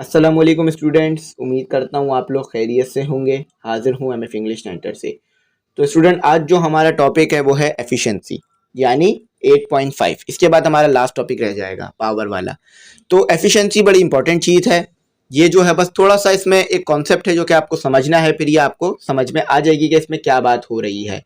अस्सलाम वालेकुम स्टूडेंट्स, उम्मीद करता हूँ आप लोग खैरियत से होंगे। हाजिर हूँ एमएफ इंग्लिश सेंटर से। तो स्टूडेंट, आज जो हमारा टॉपिक है वो है एफिशिएंसी, यानी 8.5। इसके बाद हमारा लास्ट टॉपिक रह जाएगा पावर वाला। तो एफिशिएंसी बड़ी इंपॉर्टेंट चीज़ है। ये जो है बस थोड़ा सा इसमें एक कॉन्सेप्ट है जो कि आपको समझना है, फिर ये आपको समझ में आ जाएगी कि इसमें क्या बात हो रही है।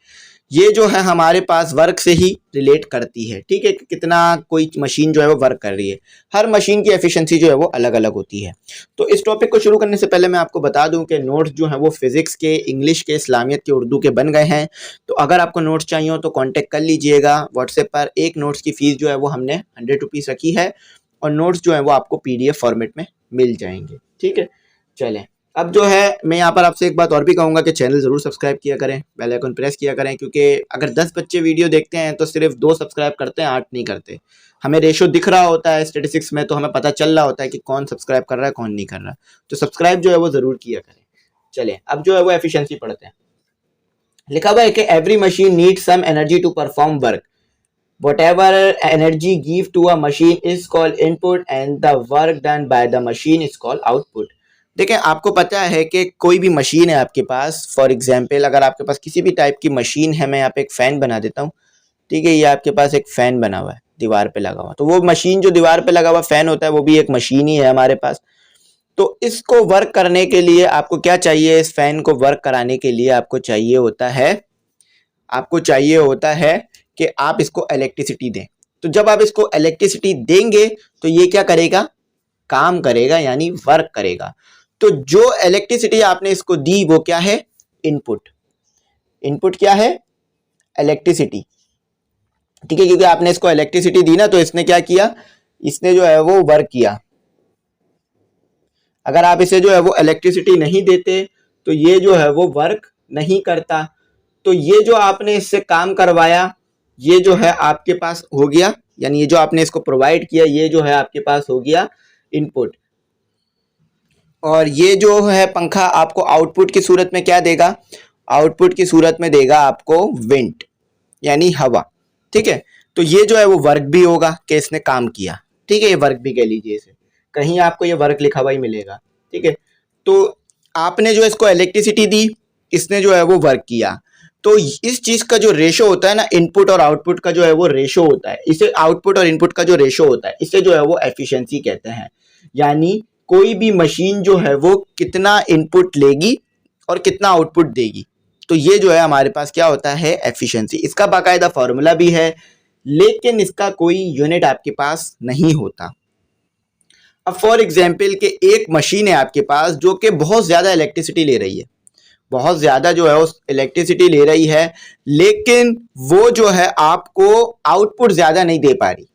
ये जो है हमारे पास वर्क से ही रिलेट करती है, ठीक है, कि कितना कोई मशीन जो है वो वर्क कर रही है। हर मशीन की एफिशिएंसी जो है वो अलग अलग होती है। तो इस टॉपिक को शुरू करने से पहले मैं आपको बता दूं कि नोट्स जो हैं वो फिजिक्स के, इंग्लिश के, इस्लामियत के, उर्दू के बन गए हैं। तो अगर आपको नोट्स चाहिए हो तो कांटेक्ट कर लीजिएगा व्हाट्सएप पर। एक नोट्स की फ़ीस जो है वो हमने 100 रुपीज़ रखी है और नोट्स जो है वो आपको PDF फॉर्मेट में मिल जाएंगे, ठीक है। चलें, अब जो है मैं यहाँ पर आपसे एक बात और भी कहूँगा कि चैनल ज़रूर सब्सक्राइब किया करें, बेल आइकन प्रेस किया करें, क्योंकि अगर 10 बच्चे वीडियो देखते हैं तो सिर्फ 2 सब्सक्राइब करते हैं, 8 नहीं करते। हमें रेशो दिख रहा होता है स्टेटिस्टिक्स में, तो हमें पता चल रहा होता है कि कौन सब्सक्राइब कर रहा है कौन नहीं कर रहा। तो सब्सक्राइब जो है वो ज़रूर किया करें। चलिए, अब जो है वो एफिशिएंसी पढ़ते हैं। लिखा हुआ है कि every machine needs some energy to perform work. Whatever energy give to a machine is called input and the work done by the machine is called output। देखें, आपको पता है कि कोई भी मशीन है आपके पास, फॉर एग्जांपल अगर आपके पास किसी भी टाइप की मशीन है, मैं यहाँ पे एक फ़ैन बना देता हूँ, ठीक है। ये आपके पास एक फ़ैन बना हुआ है दीवार पे लगा हुआ, तो वो मशीन जो दीवार पे लगा हुआ फ़ैन होता है वो भी एक मशीन ही है हमारे पास। तो इसको वर्क करने के लिए आपको क्या चाहिए? इस फ़ैन को वर्क कराने के लिए आपको चाहिए होता है कि आप इसको इलेक्ट्रिसिटी दें। तो जब आप इसको इलेक्ट्रिसिटी देंगे तो ये क्या करेगा? काम करेगा, यानी वर्क करेगा। तो जो इलेक्ट्रिसिटी आपने इसको दी वो क्या है? इनपुट। इनपुट क्या है? इलेक्ट्रिसिटी, ठीक है। क्योंकि आपने इसको इलेक्ट्रिसिटी दी ना, तो इसने क्या किया? इसने जो है वो वर्क किया। अगर आप इसे जो है वो इलेक्ट्रिसिटी नहीं देते तो ये जो है वो वर्क नहीं करता। तो ये जो आपने इससे काम करवाया, ये जो है आपके पास हो गया, यानी ये जो आपने इसको प्रोवाइड किया, ये जो है आपके पास हो गया इनपुट। और ये जो है पंखा आपको आउटपुट की सूरत में क्या देगा? आउटपुट की सूरत में देगा आपको विंड, यानी हवा, ठीक है। तो ये जो है वो वर्क भी होगा कि इसने काम किया, ठीक है। ये वर्क भी कह लीजिए इसे, कहीं आपको ये वर्क लिखा हुआ ही मिलेगा, ठीक है। तो आपने जो इसको इलेक्ट्रिसिटी दी, इसने जो है वो वर्क किया। तो इस चीज का जो रेशो होता है ना, इनपुट और आउटपुट का जो है वो रेशो होता है, इसे आउटपुट और इनपुट का जो रेशो होता है इसे जो है वो एफिशिएंसी कहते हैं। यानी कोई भी मशीन जो है वो कितना इनपुट लेगी और कितना आउटपुट देगी, तो ये जो है हमारे पास क्या होता है? एफिशिएंसी। इसका बाकायदा फॉर्मूला भी है, लेकिन इसका कोई यूनिट आपके पास नहीं होता। अब फॉर एग्जाम्पल के एक मशीन है आपके पास जो कि बहुत ज़्यादा इलेक्ट्रिसिटी ले रही है, बहुत ज़्यादा जो है उस इलेक्ट्रिसिटी ले रही है, लेकिन वो जो है आपको आउटपुट ज़्यादा नहीं दे पा रही,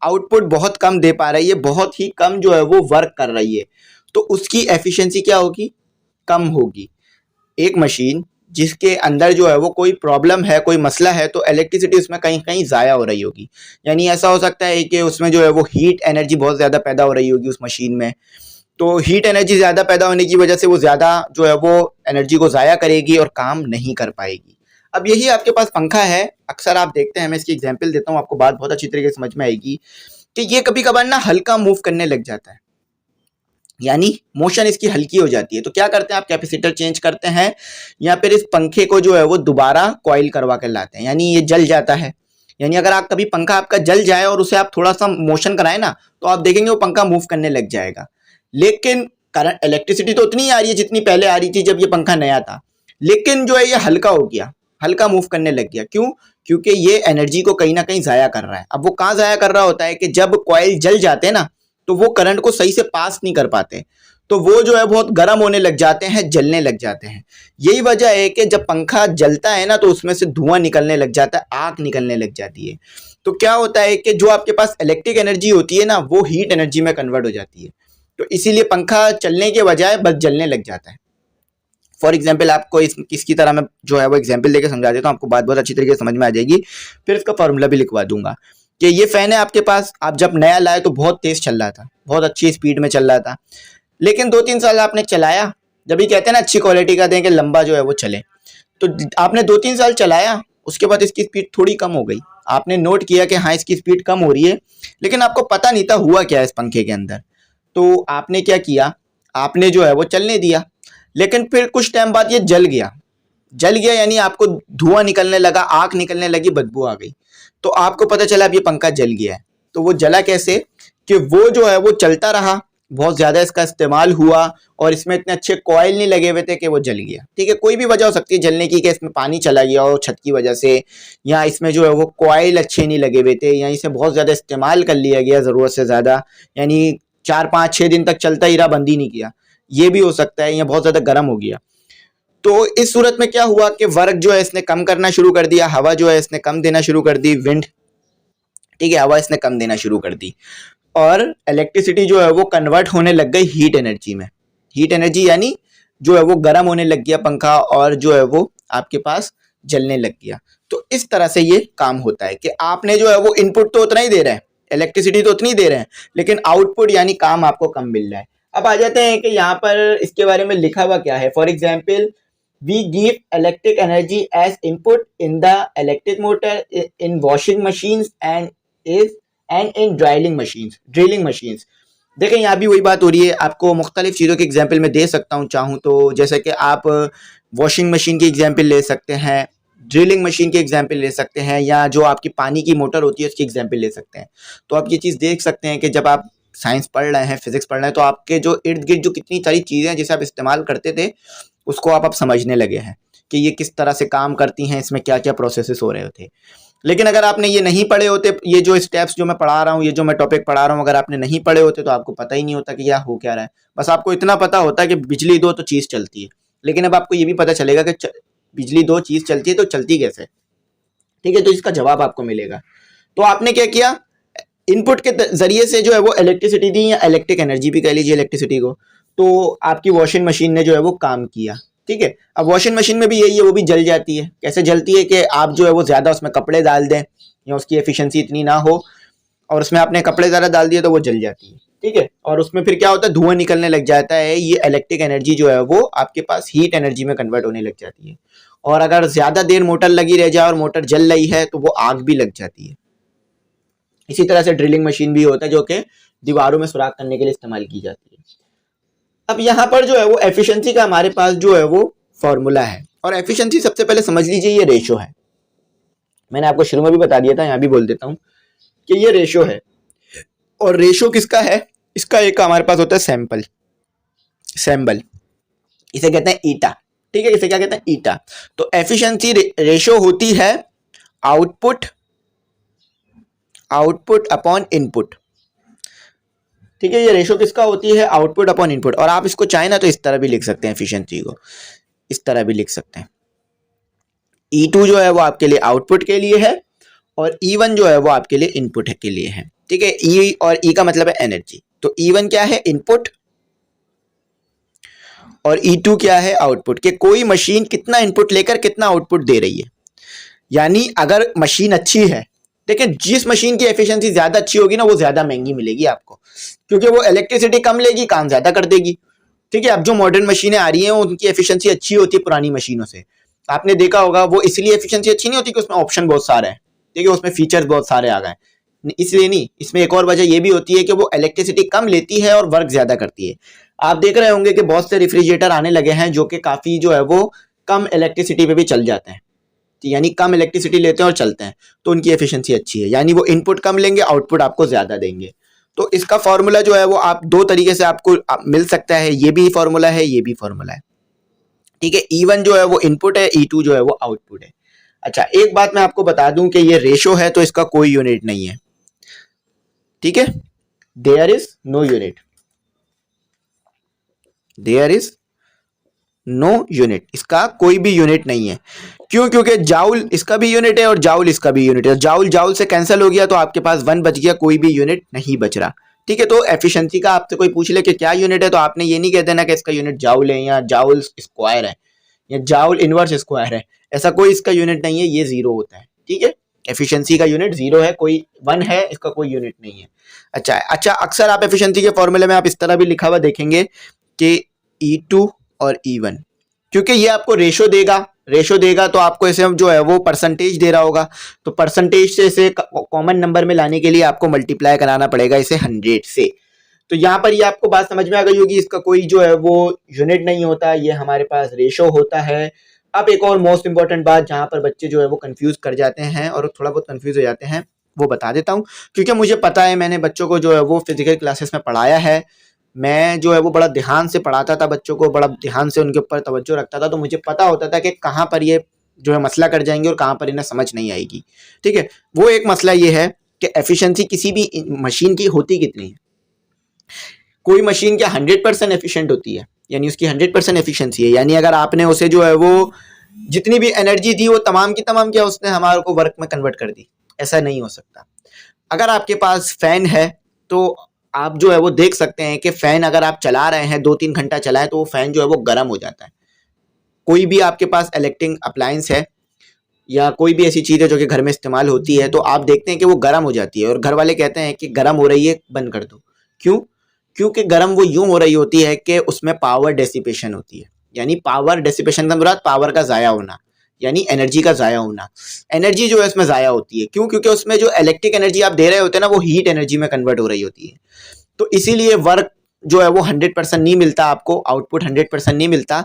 आउटपुट बहुत कम दे पा रही है, बहुत ही कम जो है वो वर्क कर रही है। तो उसकी एफिशिएंसी क्या होगी? कम होगी। एक मशीन जिसके अंदर जो है वो कोई प्रॉब्लम है, कोई मसला है, तो इलेक्ट्रिसिटी उसमें कहीं कहीं ज़ाया हो रही होगी। यानी ऐसा हो सकता है कि उसमें जो है वो हीट एनर्जी बहुत ज़्यादा पैदा हो रही होगी उस मशीन में। तो हीट एनर्जी ज़्यादा पैदा होने की वजह से वो ज़्यादा जो है वो एनर्जी को ज़ाया करेगी और काम नहीं कर पाएगी। अब यही आपके पास पंखा है, अक्सर आप देखते हैं, मैं इसकी एग्जांपल देता हूँ, आपको बात बहुत अच्छी तरीके से समझ में आएगी कि ये कभी कभार ना हल्का मूव करने लग जाता है, यानी मोशन इसकी हल्की हो जाती है। तो क्या करते हैं आप? कैपेसिटर चेंज करते हैं या फिर इस पंखे को जो है वो दोबारा कॉइल करवा कर लाते हैं, यानी ये जल जाता है। यानी अगर आप कभी पंखा आपका जल जाए और उसे आप थोड़ा सा मोशन कराएं ना, तो आप देखेंगे वो पंखा मूव करने लग जाएगा। लेकिन करंट इलेक्ट्रिसिटी तो उतनी ही आ रही है जितनी पहले आ रही थी जब ये पंखा नया था, लेकिन जो है ये हल्का हो गया, हल्का मूव करने लग गया। क्यों? क्योंकि ये एनर्जी को कहीं ना कहीं ज़ाया कर रहा है। अब वो कहाँ ज़ाया कर रहा होता है कि जब कॉइल जल जाते हैं ना, तो वो करंट को सही से पास नहीं कर पाते, तो वो जो है बहुत गर्म होने लग जाते हैं, जलने लग जाते हैं। यही वजह है कि जब पंखा जलता है ना, तो उसमें से धुआं निकलने लग जाता है, आग निकलने लग जाती है। तो क्या होता है कि जो आपके पास इलेक्ट्रिक एनर्जी होती है ना, वो हीट एनर्जी में कन्वर्ट हो जाती है। तो इसीलिए पंखा चलने के बजाय बस जलने लग जाता है। फॉर एग्जाम्पल आपको इसकी तरह मैं जो है वो एग्जाम्पल देकर समझा देता हूँ, आपको बात बहुत अच्छी तरीके से समझ में आ जाएगी। फिर इसका फॉर्मूला भी लिखवा दूंगा कि ये फ़ैन है आपके पास, आप जब नया लाए तो बहुत तेज़ चल रहा था, बहुत अच्छी स्पीड में चल रहा था, लेकिन 2-3 साल आपने चलाया, जब भी कहते हैं ना अच्छी क्वालिटी का दें कि लंबा जो है वो चले, तो आपने 2-3 साल चलाया, उसके बाद इसकी स्पीड थोड़ी कम हो गई। आपने नोट किया कि हाँ इसकी स्पीड कम हो रही है, लेकिन आपको पता नहीं था हुआ क्या है इस पंखे के अंदर। तो आपने क्या किया, आपने जो है वो चलने दिया, लेकिन फिर कुछ टाइम बाद ये जल गया यानी आपको धुआं निकलने लगा, आग निकलने लगी, बदबू आ गई। तो आपको पता चला अब ये पंखा जल गया है। तो वो जला कैसे कि वो जो है वो चलता रहा, बहुत ज्यादा इसका इस्तेमाल हुआ और इसमें इतने अच्छे कॉइल नहीं लगे हुए थे कि वो जल गया। ठीक है, कोई भी वजह हो सकती है जलने की, कि इसमें पानी चला गया हो छत की वजह से, या इसमें जो है वो कॉइल अच्छे नहीं लगे हुए थे, या इसे बहुत ज्यादा इस्तेमाल कर लिया गया जरूरत से ज्यादा, यानी 4 5 6 दिन तक चलता ही रहा, बंद ही नहीं किया, ये भी हो सकता है, या बहुत ज्यादा गर्म हो गया। तो इस सूरत में क्या हुआ कि वर्क जो है इसने कम करना शुरू कर दिया, हवा जो है इसने कम देना शुरू कर दी, विंड, ठीक है, हवा इसने कम देना शुरू कर दी, और इलेक्ट्रिसिटी जो है वो कन्वर्ट होने लग गई हीट एनर्जी में। हीट एनर्जी यानी जो है वो गर्म होने लग गया पंखा, और जो है वो आपके पास जलने लग गया। तो इस तरह से ये काम होता है कि आपने जो है वो इनपुट तो उतना ही दे रहे हैं, इलेक्ट्रिसिटी तो उतनी दे रहे हैं, लेकिन आउटपुट यानी काम आपको कम मिल रहा है। अब आ जाते हैं कि यहाँ पर इसके बारे में लिखा हुआ क्या है। For example, we give electric energy as input in the electric motor in washing machines and in drilling machines। देखें यहाँ भी वही बात हो रही है, आपको मुख्तलिफ चीज़ों के एग्जाम्पल मैं दे सकता हूँ चाहूँ तो, जैसे कि आप वॉशिंग मशीन की एग्जाम्पल ले सकते हैं, ड्रिलिंग मशीन की एग्जाम्पल ले सकते हैं, या जो आपकी पानी की मोटर होती है उसकी एग्जाम्पल ले सकते हैं। तो आप ये चीज़ देख सकते हैं कि जब आप साइंस पढ़ रहे हैं, फिजिक्स पढ़ रहे हैं, तो आपके जो इर्द गिर्द जो कितनी सारी चीज़ें हैं जिसे आप इस्तेमाल करते थे, उसको आप समझने लगे हैं कि ये किस तरह से काम करती हैं, इसमें क्या क्या प्रोसेसेस हो रहे होते। लेकिन अगर आपने ये नहीं पढ़े होते, ये जो स्टेप्स जो मैं पढ़ा रहा हूँ, ये जो मैं टॉपिक पढ़ा रहा हूँ, अगर आपने नहीं पढ़े होते तो आपको पता ही नहीं होता कि यह हो क्या रहा है। बस आपको इतना पता होता है कि बिजली दो तो चीज़ चलती है, लेकिन अब आपको ये भी पता चलेगा कि बिजली दो चीज़ चलती है तो चलती कैसे। ठीक है, तो इसका जवाब आपको मिलेगा। तो आपने क्या किया, इनपुट के जरिए से जो है वो इलेक्ट्रिसिटी दी, या इलेक्ट्रिक एनर्जी भी कह लीजिए इलेक्ट्रिसिटी को। तो आपकी वॉशिंग मशीन ने जो है वो काम किया। ठीक है, अब वॉशिंग मशीन में भी यही है, वो भी जल जाती है। कैसे जलती है कि आप जो है वो ज़्यादा उसमें कपड़े डाल दें, या उसकी एफिशिएंसी इतनी ना हो, और उसमें आपने कपड़े ज़्यादा डाल दिए तो वो जल जाती है। ठीक है, और उसमें फिर क्या होता है, धुआं निकलने लग जाता है। ये इलेक्ट्रिक एनर्जी जो है वो आपके पास हीट एनर्जी में कन्वर्ट होने लग जाती है। और अगर ज़्यादा देर मोटर लगी रह जाए और मोटर जल रही है तो वो आग भी लग जाती है। इसी तरह से ड्रिलिंग मशीन भी होता है जो कि दीवारों में सुराख करने के लिए इस्तेमाल की जाती है। अब यहाँ पर जो है वो एफिशिएंसी का हमारे पास जो है वो फॉर्मूला है, और एफिशिएंसी सबसे पहले समझ लीजिए ये रेशो है। मैंने आपको शुरू में भी बता दिया था, यहाँ भी बोल देता हूँ कि ये रेशो है। और रेशो किसका है, इसका एक हमारे पास होता है सैम्बल, इसे कहते हैं ईटा। ठीक है, इसे क्या कहते हैं, ईटा। तो एफिशिएंसी रेशो होती है आउटपुट अपॉन इनपुट। ठीक है, ये रेशो किसका होती है, आउटपुट अपॉन इनपुट। और आप इसको चाहे ना तो इस तरह भी लिख सकते हैं, एफिशिएंसी को इस तरह भी लिख सकते हैं। E2 जो है वो आपके लिए आउटपुट के लिए है, और E1 जो है वो आपके लिए इनपुट के लिए है। ठीक है, E और E का मतलब है एनर्जी। तो E1 क्या है, इनपुट, और E2 क्या है, आउटपुट। के कोई मशीन कितना इनपुट लेकर कितना आउटपुट दे रही है। यानी अगर मशीन अच्छी है, लेकिन जिस मशीन की एफिशिएंसी ज्यादा अच्छी होगी ना, वो ज्यादा महंगी मिलेगी आपको, क्योंकि वो इलेक्ट्रिसिटी कम लेगी, काम ज्यादा कर देगी। ठीक है, अब जो मॉडर्न मशीनें आ रही हैं उनकी एफिशिएंसी अच्छी होती है पुरानी मशीनों से। आपने देखा होगा वो इसलिए एफिशिएंसी अच्छी नहीं होती कि उसमें ऑप्शन बहुत सारे हैं, ठीक है, उसमें फीचर्स बहुत सारे आ गए, इसलिए नहीं। इसमें एक और वजह ये भी होती है कि वो इलेक्ट्रिसिटी कम लेती है और वर्क ज्यादा करती है। आप देख रहे होंगे कि बहुत से रेफ्रिजरेटर आने लगे हैं जो कि काफी जो है वो कम इलेक्ट्रिसिटी पे भी चल जाते हैं, यानी कम इलेक्ट्रिसिटी लेते हैं और चलते हैं, तो उनकी एफिशिएंसी अच्छी है। यानी वो इनपुट कम लेंगे, आउटपुट आपको ज्यादा देंगे। तो इसका फॉर्मूला जो है वो आप दो तरीके से आपको मिल सकता है, ये भी फॉर्मूला है, ये भी फॉर्मूला है। ठीक है, E1 जो है वो इनपुट है, E2 जो है वो आउटपुट है। अच्छा, एक बात मैं आपको बता दूं कि ये रेशो है तो इसका कोई यूनिट नहीं है। ठीक है, देयर इज नो यूनिट, इसका कोई भी यूनिट नहीं है। क्यों, क्योंकि जाउल इसका भी यूनिट है और जाउल इसका भी यूनिट है। जाउल से कैंसिल हो गया तो आपके पास 1 बच गया, कोई भी यूनिट नहीं बच रहा। ठीक है, तो एफिशिएंसी का आपसे कोई पूछ ले कि क्या यूनिट है, तो आपने ये नहीं कह देना कि इसका यूनिट जाउल है, या जाउल स्क्वायर है, या जाउल इनवर्स स्क्वायर है। ऐसा कोई इसका यूनिट नहीं है, ये 0 होता है। ठीक है, एफिशिएंसी का यूनिट 0 है, कोई 1 है, इसका कोई यूनिट नहीं है। अच्छा, अक्सर आप एफिशिएंसी के फॉर्मूले में आप इस तरह भी लिखा हुआ देखेंगे कि E2 और E1, क्योंकि ये आपको रेशो देगा तो आपको इसे जो है वो परसेंटेज दे रहा होगा, तो परसेंटेज से इसे कॉमन नंबर में लाने के लिए आपको मल्टीप्लाई कराना पड़ेगा इसे 100 से। तो यहाँ पर ये आपको बात समझ में आ गई होगी, इसका कोई जो है वो यूनिट नहीं होता, ये हमारे पास रेशो होता है। अब एक और मोस्ट इंपॉर्टेंट बात जहाँ पर बच्चे जो है वो कंफ्यूज कर जाते हैं और थोड़ा बहुत कंफ्यूज हो जाते हैं, वो बता देता हूँ, क्योंकि मुझे पता है, मैंने बच्चों को जो है वो फिजिकल क्लासेस में पढ़ाया है। मैं जो है वो बड़ा ध्यान से पढ़ाता था बच्चों को, बड़ा ध्यान से उनके ऊपर तवज्जो रखता था, तो मुझे पता होता था कि कहाँ पर ये जो है मसला कर जाएंगे और कहाँ पर इन्हें समझ नहीं आएगी। ठीक है, वो एक मसला ये है कि एफिशिएंसी किसी भी मशीन की होती कितनी है। कोई मशीन क्या 100% एफिशिएंट होती है, यानी उसकी 100% एफिशिएंसी है, यानी अगर आपने उसे जो है वो जितनी भी एनर्जी दी वो तमाम की तमाम क्या उसने हमारे को वर्क में कन्वर्ट कर दी, ऐसा नहीं हो सकता। अगर आपके पास फैन है तो आप जो है वो देख सकते हैं कि फैन अगर आप चला रहे हैं 2-3 घंटा चलाएं तो वो फैन जो है वो गर्म हो जाता है। कोई भी आपके पास इलेक्ट्रिक अप्लायंस है या कोई भी ऐसी चीज़ है जो कि घर में इस्तेमाल होती है, तो आप देखते हैं कि वो गर्म हो जाती है और घर वाले कहते हैं कि गर्म हो रही है, बंद कर दो। क्यों? क्योंकि गर्म वो यूं हो रही होती है कि उसमें पावर डेसिपेशन होती है, यानी पावर डेसिपेशन का मुराद पावर का ज़ाया होना, यानी एनर्जी का ज़ाया होना। एनर्जी जो है उसमें ज़ाया होती है, क्यों? क्योंकि उसमें जो इलेक्ट्रिक एनर्जी आप दे रहे होते हैं ना, वो हीट एनर्जी में कन्वर्ट हो रही होती है। तो इसीलिए वर्क जो है वो 100% नहीं मिलता आपको, आउटपुट 100% नहीं मिलता।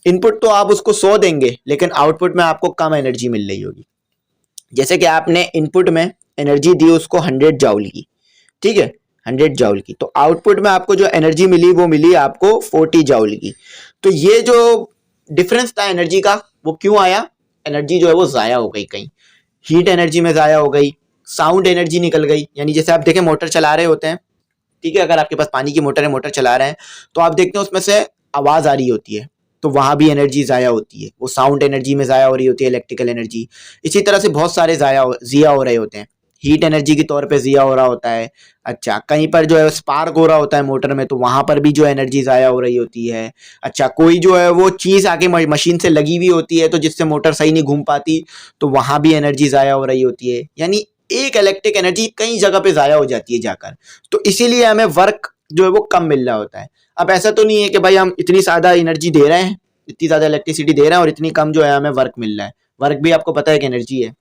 इनपुट तो आप उसको 100 देंगे, लेकिन आउटपुट में आपको कम एनर्जी मिल रही होगी। जैसे कि आपने इनपुट में एनर्जी दी उसको 100 जाउल की, ठीक है, 100 जाउल की, तो आउटपुट में आपको जो एनर्जी मिली वो मिली आपको 40 जाउल की। तो ये जो डिफरेंस था एनर्जी का, वो क्यों आया? एनर्जी जो है वो ज़ाया हो गई, कहीं हीट एनर्जी में ज़ाया हो गई, साउंड एनर्जी निकल गई। यानी जैसे आप देखें मोटर चला रहे होते हैं, ठीक है, अगर आपके पास पानी की मोटर है, मोटर चला रहे हैं, तो आप देखते हैं उसमें से आवाज़ आ रही होती है, तो वहाँ भी एनर्जी ज़ाया होती है, वो साउंड एनर्जी में ज़ाया हो रही होती है, इलेक्ट्रिकल एनर्जी। इसी तरह से बहुत सारे ज़िया हो रहे होते हैं, हीट एनर्जी के तौर पे ज़िया हो रहा होता है। अच्छा, कहीं पर जो है स्पार्क हो रहा होता है मोटर में, तो वहाँ पर भी जो एनर्जी ज़ाया हो रही होती है। अच्छा, कोई जो है वो चीज़ आके मशीन से लगी हुई होती है, तो जिससे मोटर सही नहीं घूम पाती, तो वहाँ भी एनर्जी ज़ाया हो रही होती है। यानी एक इलेक्ट्रिक एनर्जी कई जगह पे ज़ाया हो जाती है जाकर, तो इसीलिए हमें वर्क जो है वो कम मिल रहा होता है। अब ऐसा तो नहीं है कि भाई हम इतनी ज़्यादा एनर्जी दे रहे हैं, इतनी ज़्यादा इलेक्ट्रिसिटी दे रहे हैं और इतनी कम जो है हमें वर्क मिल रहा है। वर्क भी आपको पता है कि एनर्जी है,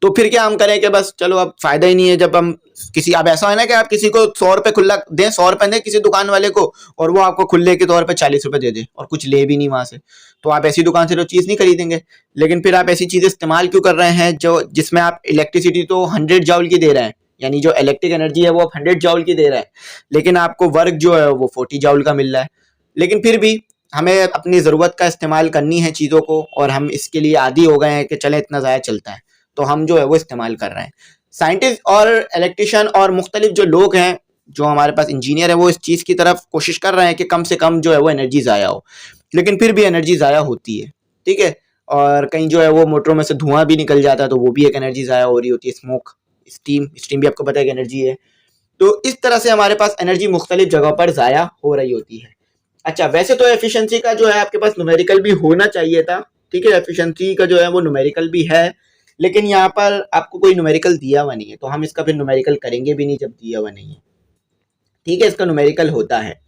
तो फिर क्या हम करें कि बस चलो अब फायदा ही नहीं है। जब हम किसी, अब ऐसा है ना कि आप किसी को 100 रुपये खुला दें, 100 रुपये दें किसी दुकान वाले को, और वो आपको खुले के तौर पे 40 रुपये दे दे और कुछ ले भी नहीं वहां से, तो आप ऐसी दुकान से तो चीज़ नहीं खरीदेंगे। लेकिन फिर आप ऐसी चीज़ें इस्तेमाल क्यों कर रहे हैं जो जिसमें आप इलेक्ट्रिसिटी तो 100 जाउल की दे रहे हैं, यानी जो इलेक्ट्रिक एनर्जी है वो आप 100 जाउल की दे रहे हैं, लेकिन आपको वर्क जो है वो 40 जाउल का मिल रहा है। लेकिन फिर भी हमें अपनी ज़रूरत का इस्तेमाल करनी है चीज़ों को, और हम इसके लिए आदी हो गए हैं कि चले इतना ज़्यादा चलता है, तो हम जो है वो इस्तेमाल कर रहे हैं। साइंटिस्ट और इलेक्ट्रिशियन और मुख्तलिफ जो लोग हैं, जो हमारे पास इंजीनियर है, वो इस चीज़ की तरफ कोशिश कर रहे हैं कि कम से कम जो है वो एनर्जी ज़ाया हो, लेकिन फिर भी एनर्जी ज़ाया होती है, ठीक है। और कहीं जो है वो मोटरों में से धुआं भी निकल जाता है, तो वो भी एक एनर्जी ज़ाया हो रही होती है। स्मोक, स्टीम भी आपको पता है कि एनर्जी है। तो इस तरह से हमारे पास एनर्जी मुख्तलिफ जगह पर ज़ाया हो रही होती है। अच्छा, वैसे तो एफिशिएंसी का जो है आपके पास न्यूमेरिकल भी होना चाहिए था, ठीक है, एफिशिएंसी का जो है वो न्यूमेरिकल भी है, लेकिन यहाँ पर आपको कोई न्यूमेरिकल दिया हुआ नहीं है, तो हम इसका फिर न्यूमेरिकल करेंगे भी नहीं जब दिया हुआ नहीं है, ठीक है। इसका न्यूमेरिकल होता है।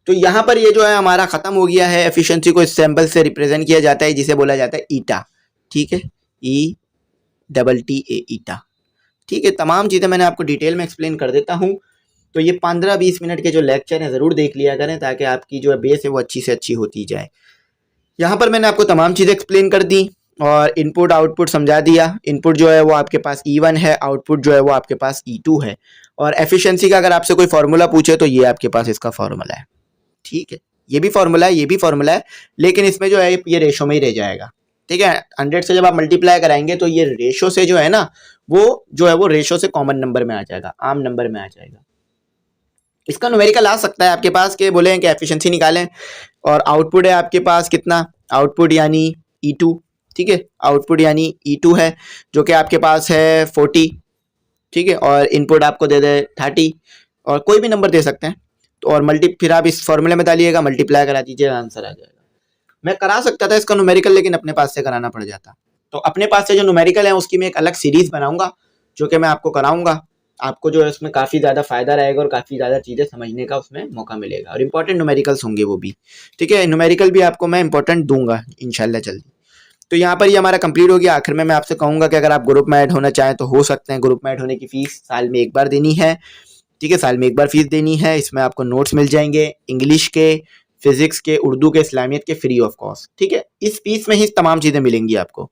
तो यहाँ पर ये जो है हमारा ख़त्म हो गया है। एफिशिएंसी को इस सिंबल से रिप्रेजेंट किया जाता है, जिसे बोला जाता है ईटा, ठीक है, ETTA, ईटा, ठीक है। तमाम चीज़ें मैंने आपको डिटेल में एक्सप्लेन कर देता हूँ। तो ये 15-20 मिनट के जो लेक्चर हैं ज़रूर देख लिया करें, ताकि आपकी जो बेस है वो अच्छी से अच्छी होती जाए। यहाँ पर मैंने आपको तमाम चीज़ें एक्सप्लेन कर दी और इनपुट आउटपुट समझा दिया। इनपुट जो है वो आपके पास E1 है, आउटपुट जो है वो आपके पास E2 है। और एफिशिएंसी का अगर आपसे कोई फार्मूला पूछे तो ये आपके पास इसका फार्मूला है, ठीक है। ये भी फार्मूला है, ये भी फार्मूला है, लेकिन इसमें जो है ये रेशो में ही रह जाएगा, ठीक है। 100 से जब आप मल्टीप्लाई कराएंगे तो ये रेशो से जो है ना, वो जो है वो रेशो से कॉमन नंबर में आ जाएगा, आम नंबर में आ जाएगा। इसका न्यूमेरिकल आ सकता है आपके पास कि बोले कि एफिशिएंसी निकालें, और आउटपुट है आपके पास कितना, आउटपुट यानी E2, ठीक है, आउटपुट यानी E2 है, जो कि आपके पास है 40, ठीक है, और इनपुट आपको दे दे 30, और कोई भी नंबर दे सकते हैं। तो और फिर आप इस फॉर्मूले में डालिएगा, मल्टीप्लाई करा दीजिएगा, आंसर आ जाएगा। मैं करा सकता था इसका न्यूमेरिकल, लेकिन अपने पास से कराना पड़ जाता। तो अपने पास से जो न्यूमेरिकल है उसकी मैं एक अलग सीरीज बनाऊंगा, जो कि मैं आपको कराऊंगा। आपको जो है उसमें काफ़ी ज़्यादा फायदा रहेगा और काफ़ी ज़्यादा चीज़ें समझने का उसमें मौका मिलेगा, और इंपॉर्टेंट न्यूमेरिकल्स होंगे वो भी, ठीक है। न्यूमेरिकल भी आपको मैं इंपॉर्टेंट दूंगा इंशाल्लाह जल्दी। तो यहाँ पर ये हमारा कंप्लीट हो गया। आखिर में मैं आपसे कहूँगा कि अगर आप ग्रुप में ऐड होना चाहें तो हो सकते हैं। ग्रुप में ऐड होने की फ़ीस साल में एक बार देनी है, ठीक है, साल में एक बार फीस देनी है। इसमें आपको नोट्स मिल जाएंगे इंग्लिश के, फिजिक्स के, उर्दू के, इस्लामियत के, फ्री ऑफ कॉस्ट। ठीक है, इस फीस में ही तमाम चीजें मिलेंगी आपको।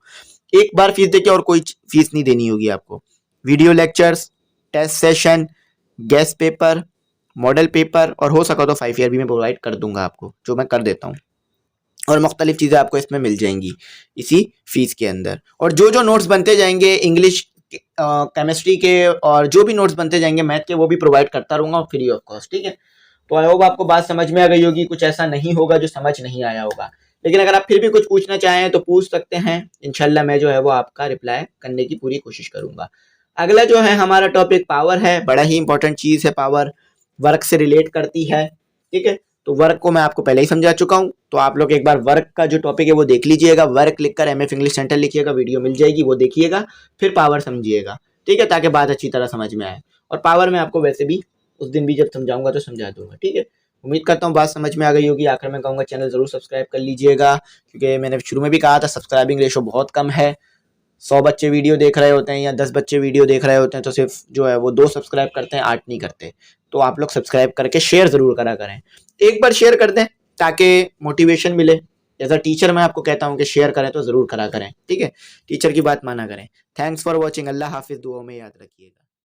एक बार फीस देके और कोई फीस नहीं देनी होगी आपको। Video lectures, test session, guess paper, model paper और हो सका तो 5 ईयर भी मैं प्रोवाइड कर दूंगा आपको, जो मैं कर देता हूँ। और मुख्तलिफ चीज़ें आपको इसमें मिल जाएंगी इसी फीस के अंदर। और जो जो नोट्स बनते जाएंगे इंग्लिश, केमिस्ट्री के और जो भी नोट्स बनते जाएंगे मैथ के, वो भी प्रोवाइड करता रहूँगा फ्री ऑफ कॉस्ट। ठीक है, तो आई होप आपको बात समझ में आ गई होगी। कुछ ऐसा नहीं होगा जो समझ नहीं आया होगा, लेकिन अगर आप फिर भी कुछ पूछना चाहें तो पूछ सकते हैं। इंशाल्लाह मैं जो है वो आपका रिप्लाई करने की पूरी कोशिश करूंगा। अगला जो है हमारा टॉपिक पावर है। बड़ा ही इंपॉर्टेंट चीज़ है पावर, वर्क से रिलेट करती है। ठीक है, तो वर्क को मैं आपको पहले ही समझा चुका हूँ, तो आप लोग एक बार वर्क का जो टॉपिक है वो देख लीजिएगा। वर्क लिखकर MF इंग्लिश सेंटर लिखिएगा, वीडियो मिल जाएगी, वो देखिएगा, फिर पावर समझिएगा। ठीक है, ताकि बात अच्छी तरह समझ में आए। और पावर में आपको वैसे भी उस दिन भी जब समझाऊंगा तो समझा दूंगा। ठीक है, उम्मीद करता हूँ बात समझ में आ गई होगी। आखिर में कहूँगा चैनल जरूर सब्सक्राइब कर लीजिएगा, क्योंकि मैंने शुरू में भी कहा था सब्सक्राइबिंग रेशो बहुत कम है। 100 बच्चे वीडियो देख रहे होते हैं या 10 बच्चे वीडियो देख रहे होते हैं, तो सिर्फ जो है वो 2 सब्सक्राइब करते हैं, 8 नहीं करते। तो आप लोग सब्सक्राइब करके शेयर जरूर करा करें। एक बार शेयर कर दें ताकि मोटिवेशन मिले। एज अ टीचर मैं आपको कहता हूँ कि शेयर करें तो जरूर करा करें। ठीक है, टीचर की बात माना करें। Thanks for watching. अल्लाह हाफिज, दुआओं में याद रखिएगा।